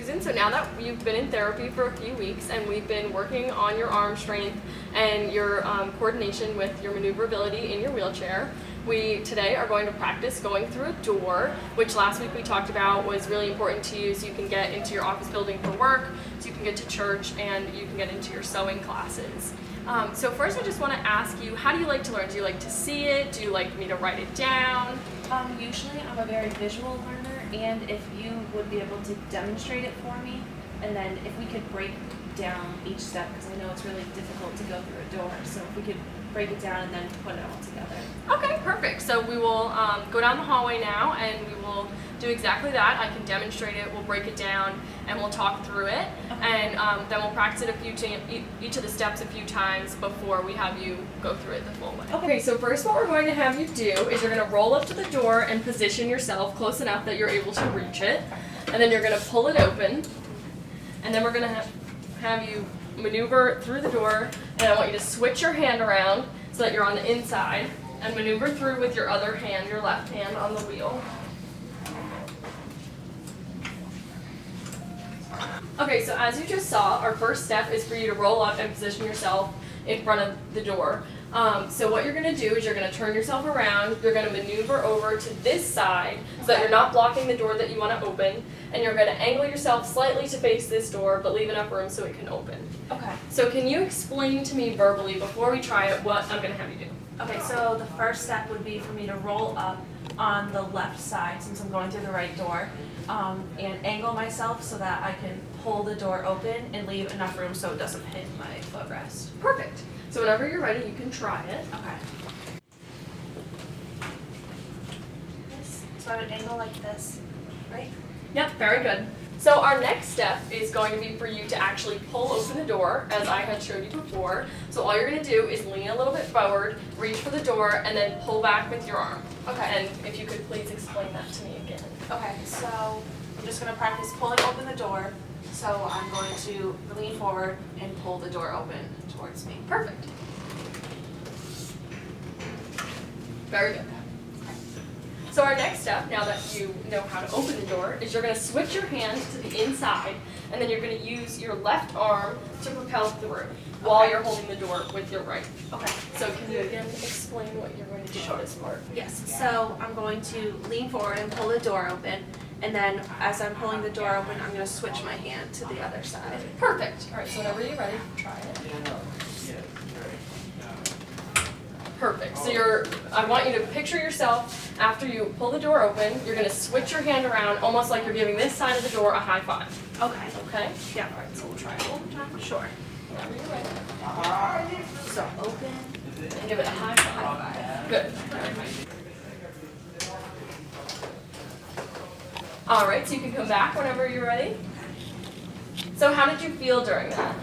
Susan. So now that you've been in therapy for a few weeks and we've been working on your arm strength and your coordination with your maneuverability in your wheelchair, we today are going to practice going through a door, which last week we talked about was really important to you so you can get into your office building for work, so you can get to church, and you can get into your sewing classes. So first I just want to ask you, how do you like to learn? Do you like to see it? Do you like me to write it down? Usually I'm a very visual learner, and if you would be able to demonstrate it for me, and then if we could break down each step, because I know it's really difficult to go through a door, so if we could break it down and then put it all together. Okay, perfect. So we will go down the hallway now and we will do exactly that. I can demonstrate it, we'll break it down, and we'll talk through it. Okay. And then we'll practice it each of the steps a few times before we have you go through it the full way. Okay, so first what we're going to have you do is you're going to roll up to the door and position yourself close enough that you're able to reach it. And then you're going to pull it open. And then we're going to have you maneuver through the door, and I want you to switch your hand around so that you're on the inside and maneuver through with your other hand, your left hand, on the wheel. Okay, so as you just saw, our first step is for you to roll up and position yourself in front of the door. So what you're going to do is you're going to turn yourself around, you're going to maneuver over to this side so that you're not blocking the door that you want to open, and you're going to angle yourself slightly to face this door but leave enough room so it can open. Okay. So can you explain to me verbally before we try it what I'm going to have you do? Okay, so the first step would be for me to roll up on the left side since I'm going through the right door, and angle myself so that I can pull the door open and leave enough room so it doesn't hit my footrest. Perfect. So whenever you're ready, you can try it. Okay. So I would angle like this, right? Yep, very good. So our next step is going to be for you to actually pull open the door, as I had showed you before. So all you're going to do is lean a little bit forward, reach for the door, and then pull back with your arm. Okay. And if you could please explain that to me again. Okay, so I'm just going to practice pulling open the door. So I'm going to lean forward and pull the door open towards me. Perfect. Very good. So our next step, now that you know how to open the door, is you're going to switch your hand to the inside, and then you're going to use your left arm to propel through while you're holding the door with your right. Okay. So can you again explain what you're going to do for this part? Yes, so I'm going to lean forward and pull the door open, and then as I'm pulling the door open, I'm going to switch my hand to the other side. Perfect. All right, so whenever you're ready, try it. Perfect. So I want you to picture yourself after you pull the door open, you're going to switch your hand around almost like you're giving this side of the door a high five. Okay. Okay? Yeah. All right, so we'll try it one more time. Sure. Whenever you're ready. So open. And give it a high five. Good. All right, so you can come back whenever you're ready. So how did you feel during that?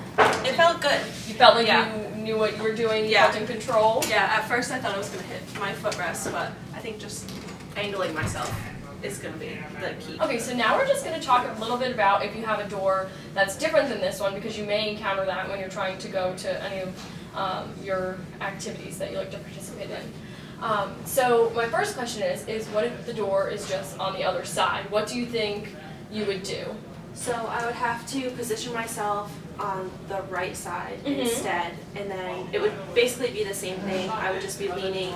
It felt good. You felt like Yeah. you knew what you were doing, you Yeah. felt in control? Yeah, at first I thought I was going to hit my footrest, but I think just angling myself is going to be the key. Okay, so now we're just going to talk a little bit about if you have a door that's different than this one, because you may encounter that when you're trying to go to any of your activities that you like to participate in. So my first question is what if the door is just on the other side? What do you think you would do? So I would have to position myself on the right side instead, and then it would basically be the same thing. I would just be leaning,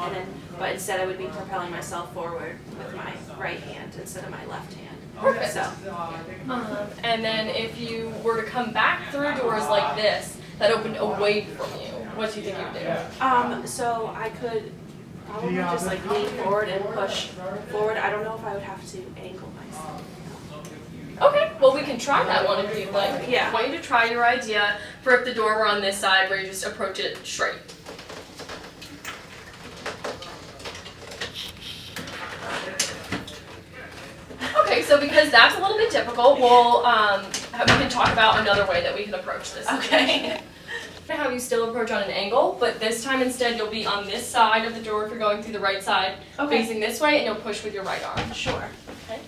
but instead I would be propelling myself forward with my right hand instead of my left hand. Perfect. So, and then if you were to come back through doors like this that opened away from you, what do you think you would do? so I could probably just like lean forward and push forward. I don't know if I would have to angle myself. Okay, well we can try that one if you'd like. Yeah. I want you to try your idea for if the door were on this side where you just approach it straight. Okay, so because that's a little bit difficult, we can talk about another way that we can approach this. Okay. I'm gonna have you still approach on an angle, but this time instead you'll be on this side of the door if you're going through the right side, Okay. facing this way, and you'll push with your right arm. Sure. Okay.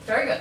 Very good.